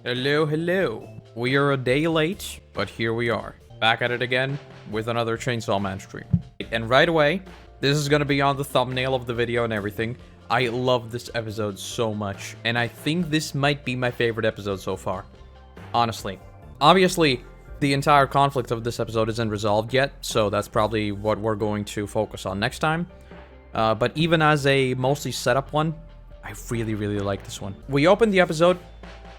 Hello, hello. We are a day late, but here we are. Back at it again with another Chainsaw Man stream. And right away, this is gonna be on the thumbnail of the video and everything. I love this episode so much, and I think this might be my favorite episode so far. Honestly. Obviously, the entire conflict of this episode isn't resolved yet, so that's probably what we're going to focus on next time. But even as a mostly setup one, I really like this one. We opened the episode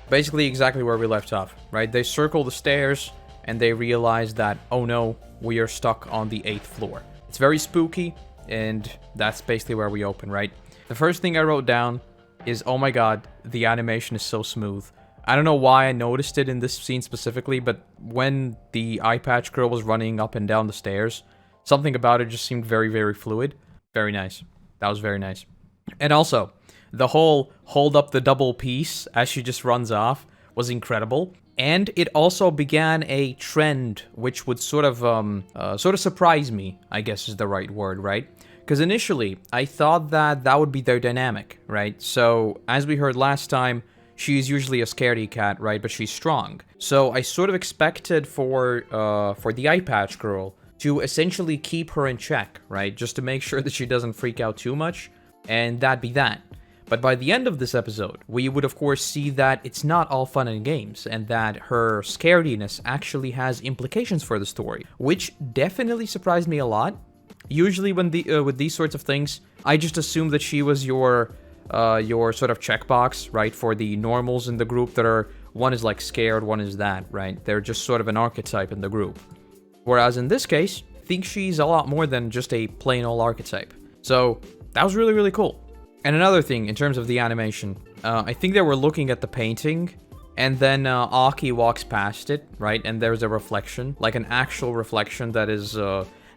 basically exactly where we left off, right? They circle the stairs, and they realize that, oh no, we are stuck on the 8th floor. It's very spooky, and that's basically where we open, right? The first thing I wrote down is, oh my god, the animation is so smooth. I don't know why I noticed it in this scene specifically, but when the Eyepatch girl was running up and down the stairs, something about it just seemed very fluid. Very nice. That was very nice. And also, the whole hold up the double piece as she just runs off was incredible. And it also began a trend which would sort of surprise me, I guess is the right word, right? Because initially, I thought that that would be their dynamic, right? So, as we heard last time, she's usually a scaredy cat, right? But she's strong. So, I sort of expected for the Eyepatch girl to essentially keep her in check, right? Just to make sure that she doesn't freak out too much, and that'd be that. But by the end of this episode, we would of course see that it's not all fun and games, and that her scarediness actually has implications for the story, which definitely surprised me a lot. Usually when with these sorts of things, I just assume that she was your sort of checkbox, right, for the normals in the group that are, one is like scared, one is that, right? They're just sort of an archetype in the group. Whereas in this case, I think she's a lot more than just a plain old archetype. So that was really cool. And another thing, in terms of the animation, I think they were looking at the painting, and then Aki walks past it, right? And there's a reflection, like an actual reflection that is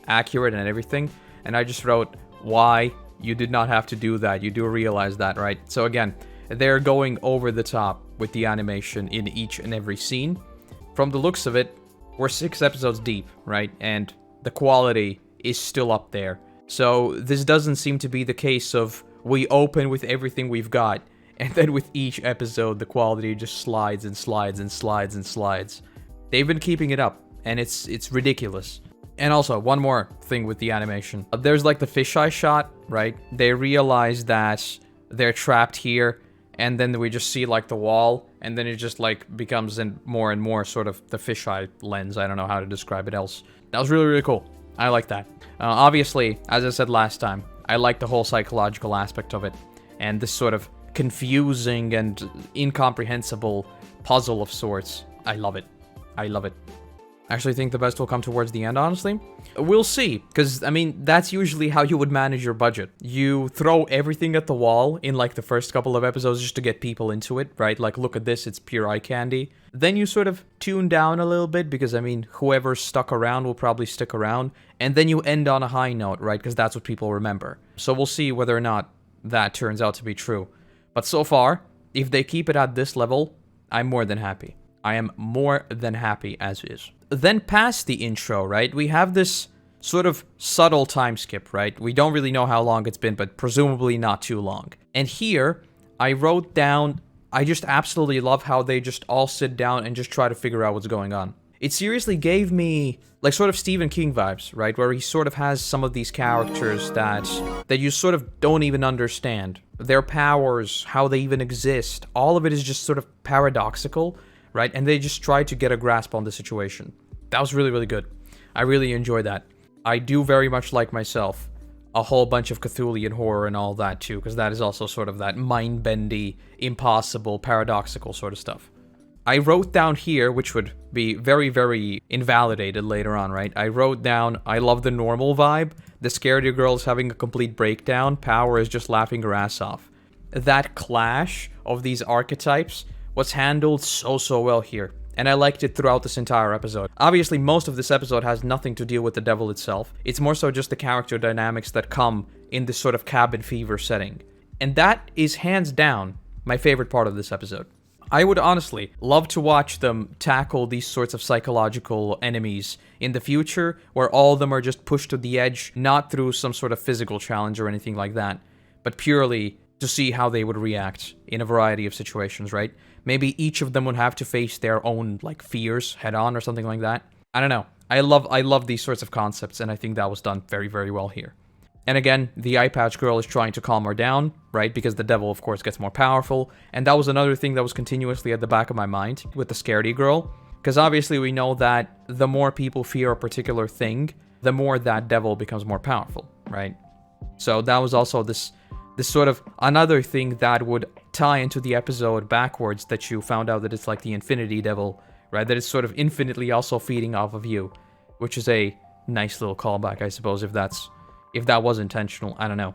accurate and everything. And I just wrote, why? You did not have to do that. You do realize that, right? So again, they're going over the top with the animation in each and every scene. From the looks of it, we're 6 episodes deep, right? And the quality is still up there. So this doesn't seem to be the case of we open with everything we've got, and then with each episode, the quality just slides and slides and slides and slides. They've been keeping it up, and it's ridiculous. And also, one more thing with the animation. There's like the fisheye shot, right? They realize that they're trapped here, and then we just see like the wall, and then it just like becomes more and more sort of the fisheye lens. I don't know how to describe it else. That was really cool. I like that. Obviously, as I said last time, I like the whole psychological aspect of it, and this sort of confusing and incomprehensible puzzle of sorts. I love it. I love it. I actually think the best will come towards the end, honestly. We'll see, because, I mean, that's usually how you would manage your budget. You throw everything at the wall in, like, the first couple of episodes just to get people into it, right? Like, look at this, it's pure eye candy. Then you sort of tune down a little bit, because, I mean, whoever's stuck around will probably stick around. And then you end on a high note, right? Because that's what people remember. So we'll see whether or not that turns out to be true. But so far, if they keep it at this level, I'm more than happy. I am more than happy as is. Then past the intro, right, we have this sort of subtle time skip, right? We don't really know how long it's been, but presumably not too long. And here, I wrote down, I just absolutely love how they just all sit down and just try to figure out what's going on. It seriously gave me, like, sort of Stephen King vibes, right? Where he sort of has some of these characters that you sort of don't even understand. Their powers, how they even exist, all of it is just sort of paradoxical, right? And they just try to get a grasp on the situation. That was really good. I really enjoyed that. I do very much like myself a whole bunch of Cthulhian horror and all that too, because that is also sort of that mind-bendy, impossible, paradoxical sort of stuff. I wrote down here, which would be very invalidated later on, right? I wrote down, I love the normal vibe. The scaredy girl is having a complete breakdown. Power is just laughing her ass off. That clash of these archetypes was handled so well here. And I liked it throughout this entire episode. Obviously, most of this episode has nothing to deal with the devil itself. It's more so just the character dynamics that come in this sort of cabin fever setting. And that is hands down my favorite part of this episode. I would honestly love to watch them tackle these sorts of psychological enemies in the future, where all of them are just pushed to the edge, not through some sort of physical challenge or anything like that, but purely to see how they would react in a variety of situations, right? Maybe each of them would have to face their own, like, fears head on or something like that. I don't know. I love these sorts of concepts, and I think that was done very, very well here. And again, the Eyepatch girl is trying to calm her down, right? Because the devil, of course, gets more powerful. And that was another thing that was continuously at the back of my mind with the Scaredy girl. Because obviously we know that the more people fear a particular thing, the more that devil becomes more powerful, right? So that was also this sort of another thing that would tie into the episode backwards, that you found out that it's like the Infinity Devil, right? That it's sort of infinitely also feeding off of you, which is a nice little callback, I suppose, if that was intentional. I don't know.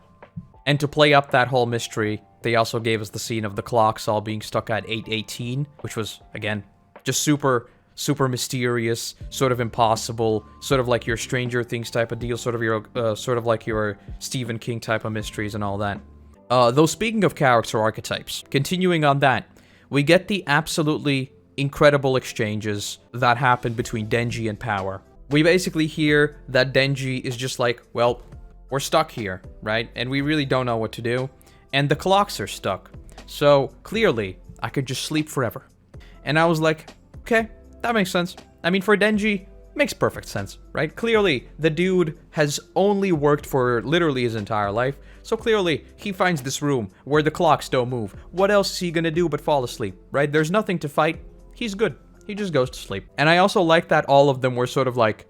And to play up that whole mystery, they also gave us the scene of the clocks all being stuck at 8:18, which was, again, just super mysterious, sort of impossible, sort of like your Stranger Things type of deal, sort of like your Stephen King type of mysteries and all that. Though speaking of character archetypes, continuing on that, we get the absolutely incredible exchanges that happen between Denji and Power. We basically hear that Denji is just like, well, we're stuck here, right? And we really don't know what to do. And the clocks are stuck. So clearly, I could just sleep forever. And I was like, okay, that makes sense. I mean, for Denji, makes perfect sense, right? Clearly, the dude has only worked for literally his entire life. So clearly, he finds this room where the clocks don't move. What else is he gonna do but fall asleep, right? There's nothing to fight. He's good. He just goes to sleep. And I also like that all of them were sort of like,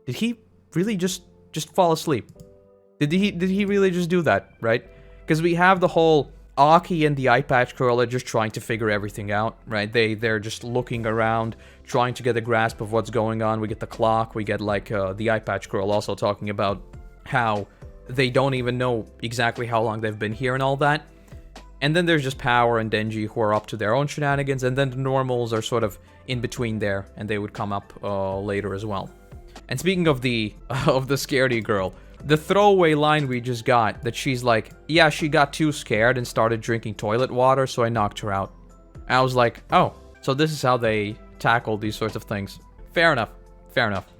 did he really just fall asleep? Did he really just do that, right? Because we have the whole Aki and the Eyepatch girl are just trying to figure everything out, right? They're just looking around, trying to get a grasp of what's going on. We get the clock, we get like the Eyepatch girl also talking about how they don't even know exactly how long they've been here and all that. And then there's just Power and Denji who are up to their own shenanigans, and then the normals are sort of in between there, and they would come up later as well. And speaking of the Scaredy girl, the throwaway line we just got, that she's like, yeah, she got too scared and started drinking toilet water, so I knocked her out. And I was like, oh, so this is how they tackle these sorts of things. Fair enough. Fair enough.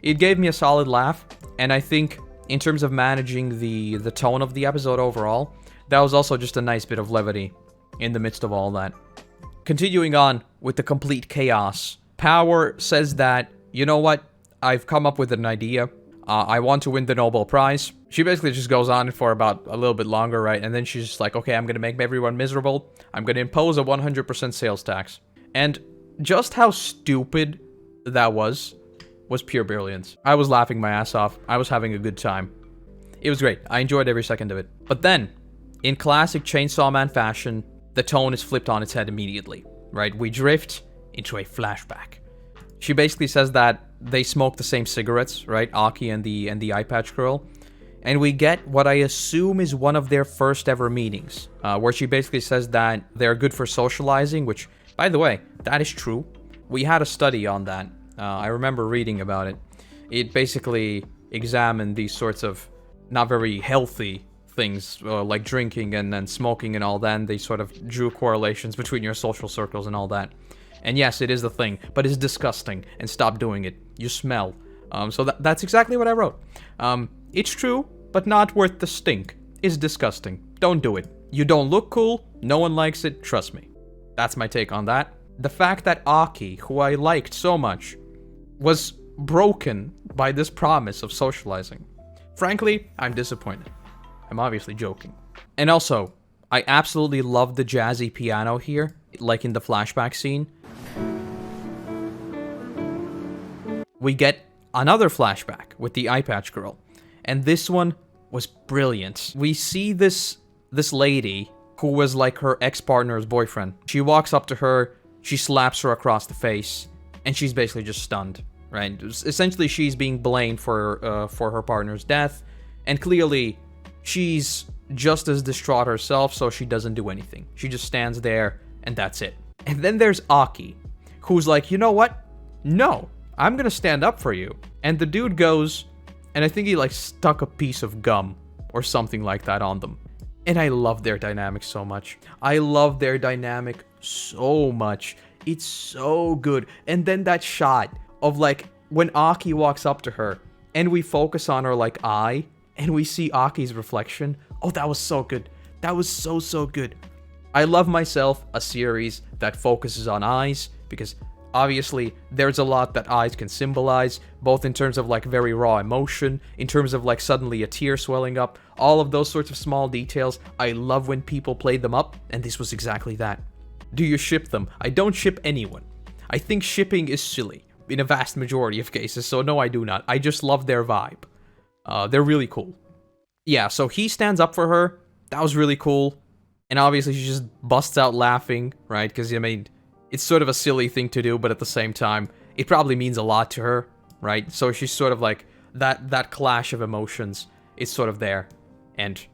It gave me a solid laugh, and I think in terms of managing the tone of the episode overall, that was also just a nice bit of levity in the midst of all that. Continuing on with the complete chaos, Power says that, you know what, I've come up with an idea. I want to win the Nobel Prize. She basically just goes on for about a little bit longer, right? And then she's just like, okay, I'm gonna make everyone miserable. I'm gonna impose a 100% sales tax. And just how stupid that was pure brilliance. I was laughing my ass off. I was having a good time. It was great. I enjoyed every second of it. But then, in classic Chainsaw Man fashion, the tone is flipped on its head immediately, right? We drift into a flashback. She basically says that they smoke the same cigarettes, right? Aki and the Eyepatch girl. And we get what I assume is one of their first ever meetings, where she basically says that they're good for socializing, which, by the way, that is true. We had a study on that. I remember reading about it. It basically examined these sorts of not very healthy things, like drinking and smoking and all that, and they sort of drew correlations between your social circles and all that. And yes, it is the thing, but it's disgusting, and stop doing it. You smell. So that's exactly what I wrote. It's true, but not worth the stink. It's disgusting. Don't do it. You don't look cool, no one likes it, trust me. That's my take on that. The fact that Aki, who I liked so much, was broken by this promise of socializing. Frankly, I'm disappointed. I'm obviously joking. And also, I absolutely love the jazzy piano here, like in the flashback scene. We get another flashback with the Eyepatch girl, and this one was brilliant. We see this lady who was like her ex-partner's boyfriend. She walks up to her, she slaps her across the face, and she's basically just stunned, right? Essentially, she's being blamed for her partner's death, and clearly, she's just as distraught herself, so she doesn't do anything. She just stands there, and that's it. And then there's Aki, who's like, you know what? No, I'm gonna stand up for you. And the dude goes, and I think he like stuck a piece of gum or something like that on them. And I love their dynamic so much. I love their dynamic so much. It's so good. And then that shot of like when Aki walks up to her and we focus on her like eye and we see Aki's reflection. Oh, that was so good. That was so good. I love myself a series that focuses on eyes, because obviously there's a lot that eyes can symbolize, both in terms of like very raw emotion, in terms of like suddenly a tear swelling up, all of those sorts of small details. I love when people play them up, and this was exactly that. Do you ship them? I don't ship anyone. I think shipping is silly in a vast majority of cases, so no, I do not. I just love their vibe. They're really cool. Yeah, so he stands up for her. That was really cool. And obviously she just busts out laughing, right? Because, I mean, it's sort of a silly thing to do, but at the same time, it probably means a lot to her, right? So she's sort of like, that clash of emotions is sort of there. And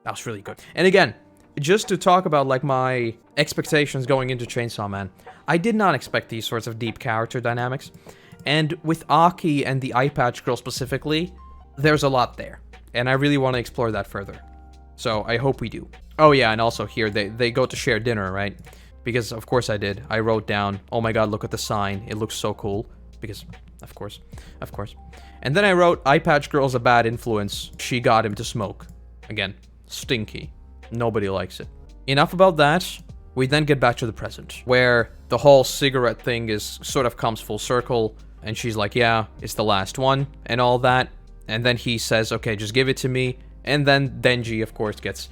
that was really good. And again, just to talk about, like, my expectations going into Chainsaw Man, I did not expect these sorts of deep character dynamics. And with Aki and the Eyepatch girl specifically, there's a lot there. And I really want to explore that further. So I hope we do. Oh yeah, and also here, they go to share dinner, right? Because, of course I did. I wrote down, oh my god, look at the sign. It looks so cool. Because, of course. And then I wrote, Eyepatch girl's a bad influence. She got him to smoke. Again, stinky. Nobody likes it. Enough about that. We then get back to the present, where the whole cigarette thing is sort of comes full circle. And she's like, yeah, it's the last one, and all that. And then he says, okay, just give it to me. And then Denji, of course, gets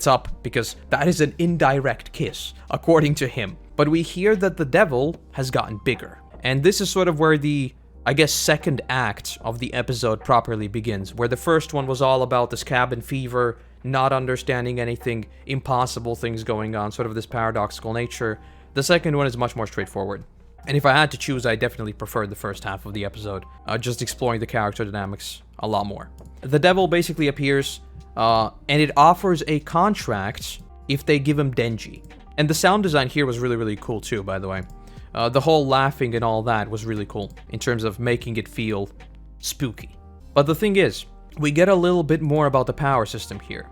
up, because that is an indirect kiss, according to him. But we hear that the devil has gotten bigger. And this is sort of where the, I guess, second act of the episode properly begins, where the first one was all about this cabin fever, not understanding anything, impossible things going on, sort of this paradoxical nature. The second one is much more straightforward. And if I had to choose, I definitely preferred the first half of the episode, just exploring the character dynamics a lot more. The devil basically appears, and it offers a contract if they give him Denji. And the sound design here was really, really cool too, by the way. The whole laughing and all that was really cool, in terms of making it feel spooky. But the thing is, we get a little bit more about the power system here.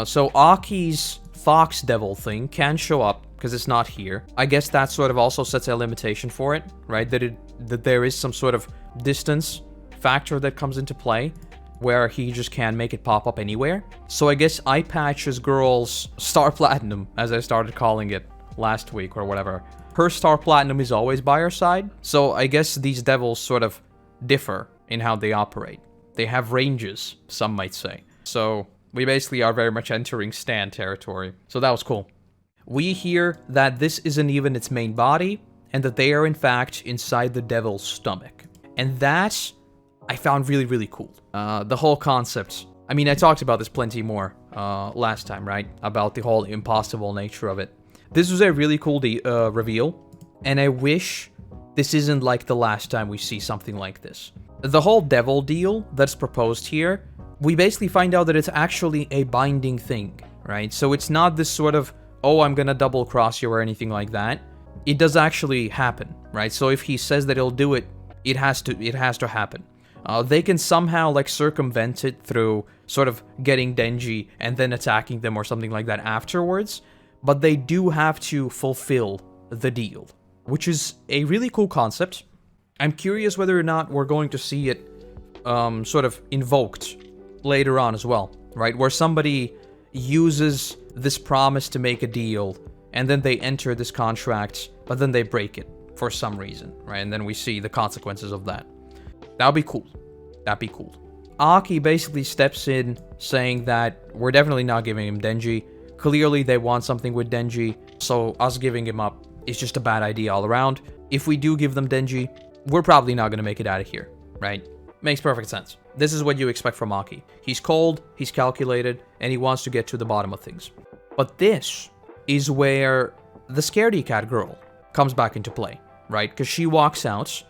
So Aki's Fox Devil thing can show up, because it's not here. I guess that sort of also sets a limitation for it, right? That there is some sort of distance factor that comes into play, where he just can't make it pop up anywhere. So I guess Eyepatch's girl's Star Platinum, as I started calling it last week or whatever, her Star Platinum is always by her side. So I guess these devils sort of differ in how they operate. They have ranges, some might say. So we basically are very much entering Stan territory. So that was cool. We hear that this isn't even its main body, and that they are in fact inside the devil's stomach. And that I found really, really cool. The whole concept. I mean, I talked about this plenty more last time, right? About the whole impossible nature of it. This was a really cool reveal, and I wish this isn't like the last time we see something like this. The whole devil deal that's proposed here, we basically find out that it's actually a binding thing, right? So it's not this sort of, oh, I'm gonna double cross you or anything like that. It does actually happen, right? So if he says that he'll do it, it has to happen. They can somehow like circumvent it through sort of getting Denji and then attacking them or something like that afterwards, but they do have to fulfill the deal, which is a really cool concept. I'm curious whether or not we're going to see it sort of invoked later on as well, right? Where somebody uses this promise to make a deal, and then they enter this contract, but then they break it for some reason, right? And then we see the consequences of that. That'd be cool. That'd be cool. Aki basically steps in, saying that we're definitely not giving him Denji. Clearly they want something with Denji, so us giving him up is just a bad idea all around. If we do give them Denji, we're probably not gonna make it out of here, right? Makes perfect sense. This is what you expect from Aki. He's cold, he's calculated, and he wants to get to the bottom of things. But this is where the scaredy cat girl comes back into play, right? Because she walks out,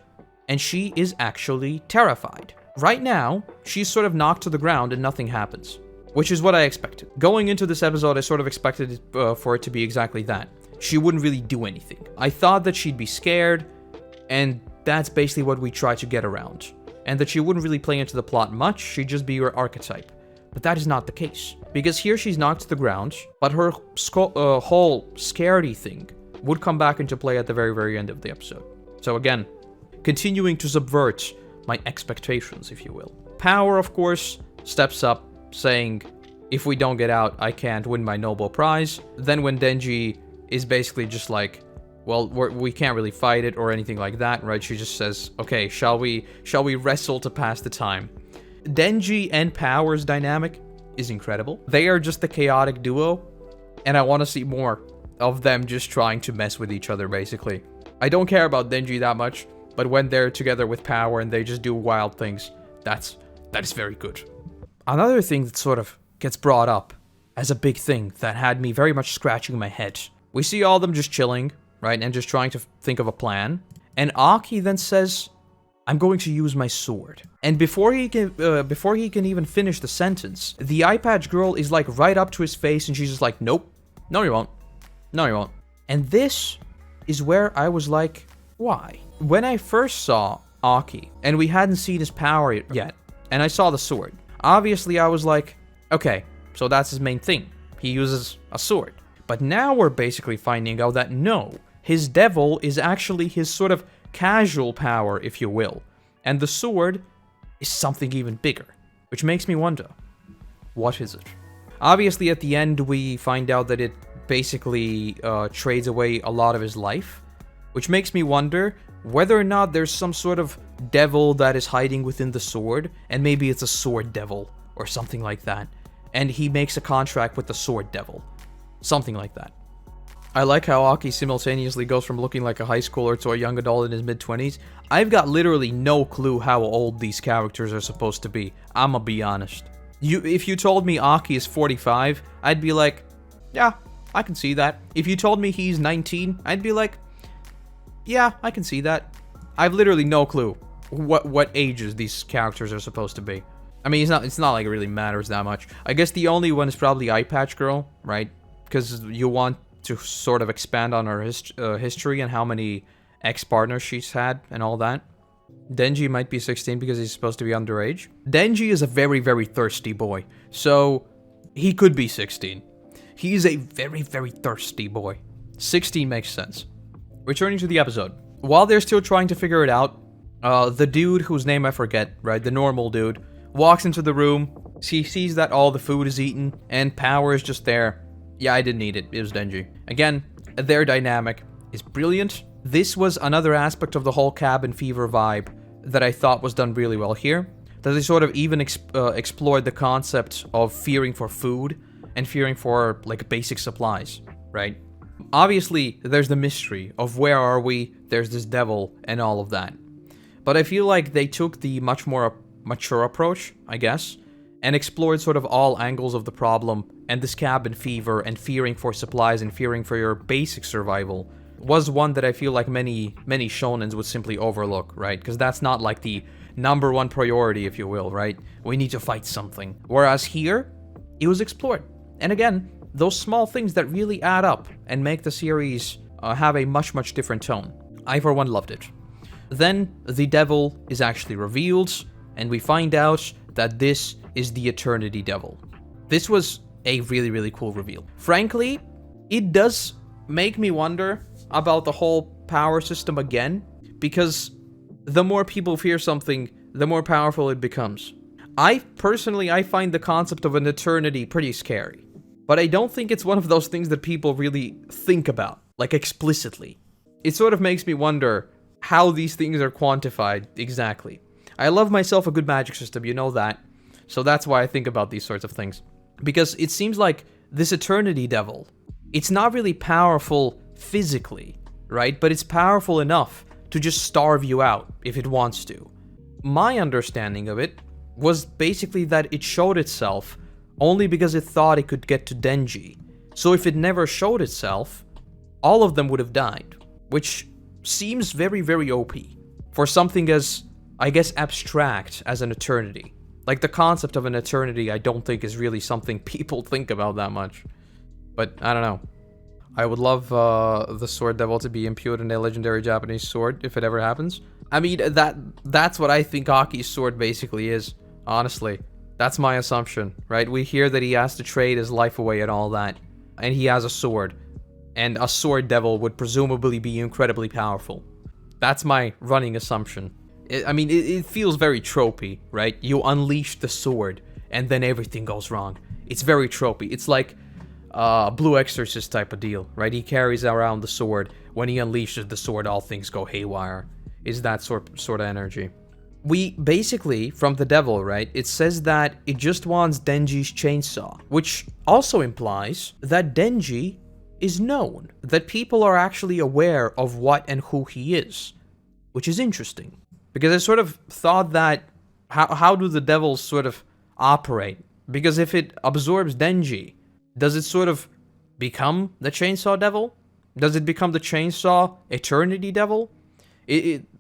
and she is actually terrified. Right now, she's sort of knocked to the ground and nothing happens, which is what I expected. Going into this episode, I sort of expected it, for it to be exactly that. She wouldn't really do anything. I thought that she'd be scared, and that's basically what we try to get around. And that she wouldn't really play into the plot much, she'd just be your archetype. But that is not the case. Because here she's knocked to the ground, but her whole scaredy thing would come back into play at the very, very end of the episode. So again, continuing to subvert my expectations, if you will. Power, of course, steps up, saying, If we don't get out, I can't win my Nobel Prize. Then when Denji is basically just like, well, we can't really fight it or anything like that, right? She just says, okay, shall we wrestle to pass the time? Denji and Power's dynamic is incredible. They are just a chaotic duo, and I want to see more of them just trying to mess with each other, basically. I don't care about Denji that much, but when they're together with Power and they just do wild things, that is very good. Another thing that sort of gets brought up as a big thing that had me very much scratching my head. We see all of them just chilling, right, and just trying to think of a plan. And Aki then says, I'm going to use my sword. And before he can even finish the sentence, the Eyepatch girl is like right up to his face and she's just like, nope, no you won't. No you won't. And this is where I was like, why? When I first saw Aki, and we hadn't seen his power yet, and I saw the sword, obviously I was like, okay, so that's his main thing. He uses a sword. But now we're basically finding out that no, his devil is actually his sort of casual power, if you will. And the sword is something even bigger, which makes me wonder, what is it? Obviously, at the end, we find out that it basically trades away a lot of his life, which makes me wonder whether or not there's some sort of devil that is hiding within the sword, and maybe it's a sword devil or something like that, and he makes a contract with the sword devil. Something like that. I like how Aki simultaneously goes from looking like a high schooler to a young adult in his mid-20s. I've got literally no clue how old these characters are supposed to be. I'ma be honest. If you told me Aki is 45, I'd be like, yeah, I can see that. If you told me he's 19, I'd be like, yeah, I can see that. I've literally no clue what ages these characters are supposed to be. I mean, it's not like it really matters that much. I guess the only one is probably Eyepatch Girl, right? Because you want to sort of expand on her history and how many ex-partners she's had and all that. Denji might be 16 because he's supposed to be underage. Denji is a very, very thirsty boy, so he could be 16. He's a very, very thirsty boy. 16 makes sense. Returning to the episode. While they're still trying to figure it out, the dude whose name I forget, right, the normal dude, walks into the room. He sees that all the food is eaten, and Power is just there. Yeah, I didn't eat it. It was Denji. Again, their dynamic is brilliant. This was another aspect of the whole cabin fever vibe that I thought was done really well here. That they sort of even explored the concept of fearing for food and fearing for, like, basic supplies, right? Obviously, there's the mystery of where are we, there's this devil, and all of that. But I feel like they took the much more mature approach, I guess, and explored sort of all angles of the problem, and this cabin fever and fearing for supplies and fearing for your basic survival was one that I feel like many shonens would simply overlook, right? Because that's not like the number one priority, if you will, right? We need to fight something. Whereas here, it was explored. And again, those small things that really add up and make the series have a much, much different tone. I, for one, loved it. Then, the devil is actually revealed, and we find out that this is the Eternity Devil. This was a really, really cool reveal. Frankly, it does make me wonder about the whole power system again, because the more people fear something, the more powerful it becomes. I find the concept of an eternity pretty scary, but I don't think it's one of those things that people really think about, like explicitly. It sort of makes me wonder how these things are quantified exactly. I love myself a good magic system, you know that. So that's why I think about these sorts of things. Because it seems like this Eternity Devil, it's not really powerful physically, right? But it's powerful enough to just starve you out if it wants to. My understanding of it was basically that it showed itself only because it thought it could get to Denji. So if it never showed itself, all of them would have died. Which seems very, very OP. For something as, I guess, abstract as an eternity. Like, the concept of an eternity I don't think is really something people think about that much. But, I don't know. I would love the Sword Devil to be imbued in a legendary Japanese sword, if it ever happens. I mean, that's what I think Aki's sword basically is, honestly. That's my assumption, right? We hear that he has to trade his life away and all that. And he has a sword. And a Sword Devil would presumably be incredibly powerful. That's my running assumption. It feels very tropey, right? You unleash the sword, and then everything goes wrong. It's very tropey. It's like Blue Exorcist type of deal, right? He carries around the sword. When he unleashes the sword, all things go haywire. Is that sort of energy. We basically, from the devil, right, it says that it just wants Denji's chainsaw, which also implies that Denji is known, that people are actually aware of what and who he is, which is interesting. Because I sort of thought that, how do the devils sort of operate? Because if it absorbs Denji, does it sort of become the chainsaw devil? Does it become the chainsaw eternity devil?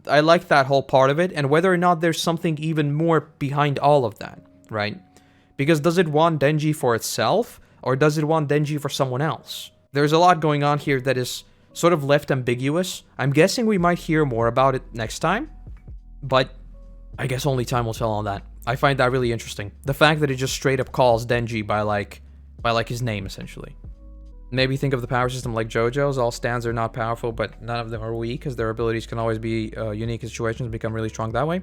I like that whole part of it, and whether or not there's something even more behind all of that, right? Because does it want Denji for itself, or does it want Denji for someone else? There's a lot going on here that is sort of left ambiguous. I'm guessing we might hear more about it next time, but I guess only time will tell on that. I find that really interesting. The fact that it just straight up calls Denji by like his name, essentially. Maybe think of the power system like JoJo's. All stands are not powerful, but none of them are weak, as their abilities can always be unique in situations and become really strong that way.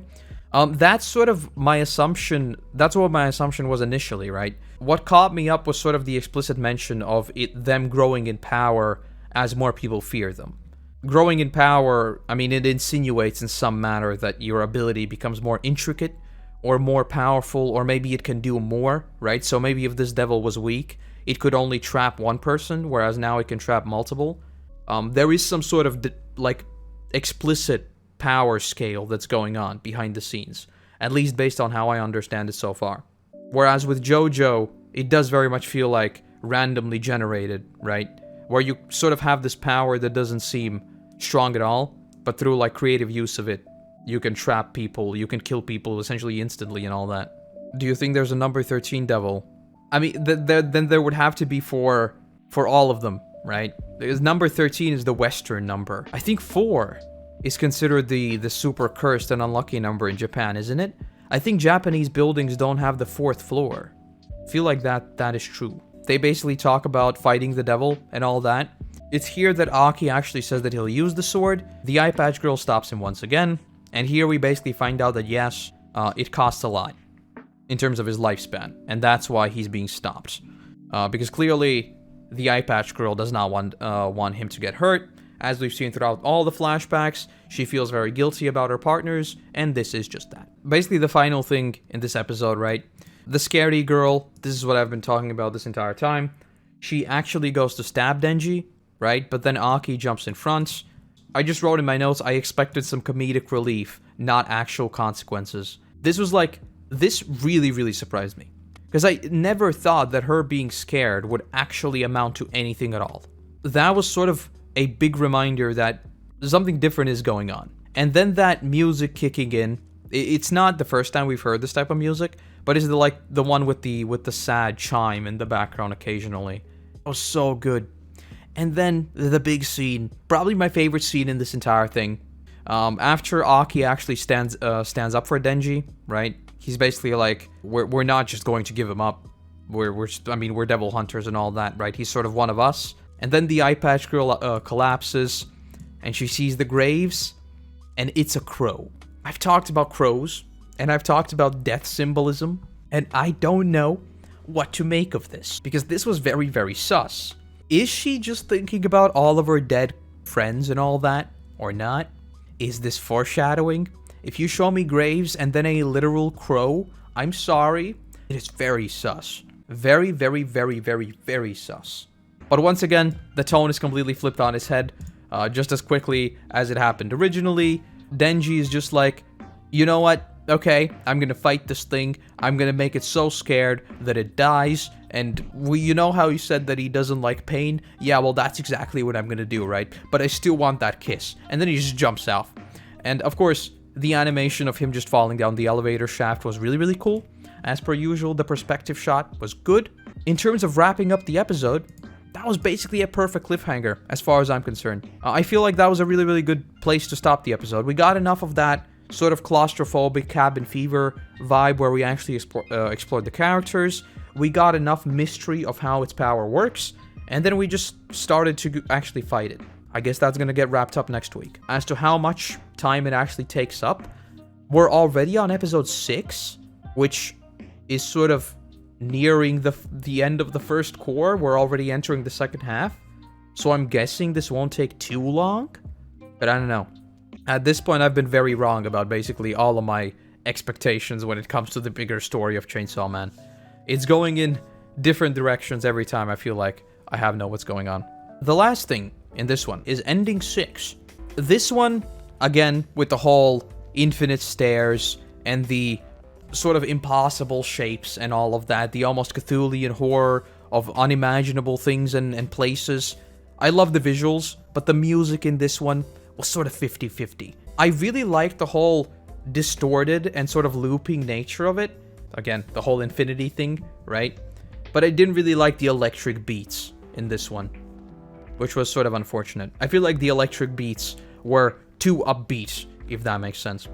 That's sort of my assumption. That's what my assumption was initially, right? What caught me up was sort of the explicit mention of them growing in power as more people fear them. Growing in power, I mean, it insinuates in some manner that your ability becomes more intricate or more powerful, or maybe it can do more, right? So maybe if this devil was weak, it could only trap one person, whereas now it can trap multiple. There is some sort of explicit power scale that's going on behind the scenes, at least based on how I understand it so far. Whereas with JoJo, it does very much feel like randomly generated, right? Where you sort of have this power that doesn't seem strong at all, but through like creative use of it, you can trap people, you can kill people essentially instantly and all that. Do you think there's a number 13 devil? I mean, then there would have to be for all of them, right? Because number 13 is the Western number. I think 4 is considered the super cursed and unlucky number in Japan, isn't it? I think Japanese buildings don't have the 4th floor. I feel like that is true. They basically talk about fighting the devil and all that. It's here that Aki actually says that he'll use the sword. The Eyepatch girl stops him once again. And here we basically find out that yes, it costs a lot in terms of his lifespan. And that's why he's being stopped. Because clearly, the Eyepatch girl does not want him to get hurt. As we've seen throughout all the flashbacks, she feels very guilty about her partners, and this is just that. Basically, the final thing in this episode, right? The scary girl, this is what I've been talking about this entire time. She actually goes to stab Denji, right? But then Aki jumps in front. I just wrote in my notes, I expected some comedic relief, not actual consequences. This really, really surprised me. Because I never thought that her being scared would actually amount to anything at all. That was sort of a big reminder that something different is going on. And then that music kicking in, it's not the first time we've heard this type of music, but it's the one with the sad chime in the background occasionally. It was so good. And then the big scene, probably my favorite scene in this entire thing. After Aki actually stands up for Denji, right? He's basically like, we're not just going to give him up. We're devil hunters and all that, right? He's sort of one of us. And then the Eyepatch girl collapses, and she sees the graves, and it's a crow. I've talked about crows, and I've talked about death symbolism, and I don't know what to make of this, because this was very, very sus. Is she just thinking about all of her dead friends and all that, or not? Is this foreshadowing? If you show me graves and then a literal crow, I'm sorry, it is very sus. Very, very, very, very, very sus. But once again, the tone is completely flipped on its head, just as quickly as it happened originally. Denji is just like, you know what? Okay, I'm gonna fight this thing. I'm gonna make it so scared that it dies. And you know how he said that he doesn't like pain? Yeah, well, that's exactly what I'm gonna do, right? But I still want that kiss. And then he just jumps off. And of course, the animation of him just falling down the elevator shaft was really, really cool. As per usual, the perspective shot was good. In terms of wrapping up the episode, that was basically a perfect cliffhanger, as far as I'm concerned. I feel like that was a really, really good place to stop the episode. We got enough of that sort of claustrophobic cabin fever vibe where we actually explored the characters. We got enough mystery of how its power works, and then we just started to actually fight it. I guess that's gonna get wrapped up next week. As to how much time it actually takes up, we're already on episode 6, which is sort of nearing the end of the first core. We're already entering the second half. So I'm guessing this won't take too long. But I don't know. At this point, I've been very wrong about basically all of my expectations when it comes to the bigger story of Chainsaw Man. It's going in different directions every time. I feel like I have know what's going on. The last thing in this one is ending 6. This one, again, with the whole infinite stairs and the sort of impossible shapes and all of that, the almost Cthulhian horror of unimaginable things and places. I love the visuals, but the music in this one was sort of 50-50. I really liked the whole distorted and sort of looping nature of it. Again, the whole infinity thing, right? But I didn't really like the electric beats in this one, which was sort of unfortunate. I feel like the electric beats were too upbeat, if that makes sense.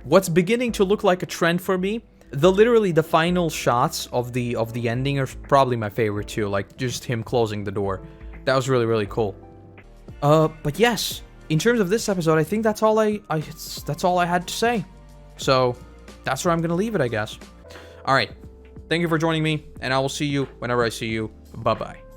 What's beginning to look like a trend for me, literally the final shots of the ending are probably my favorite too, like just him closing the door. That was really, really cool. But yes, in terms of this episode, I think that's all that's all I had to say. So that's where I'm gonna leave it, I guess. All right, thank you for joining me, and I will see you whenever I see you. Bye bye.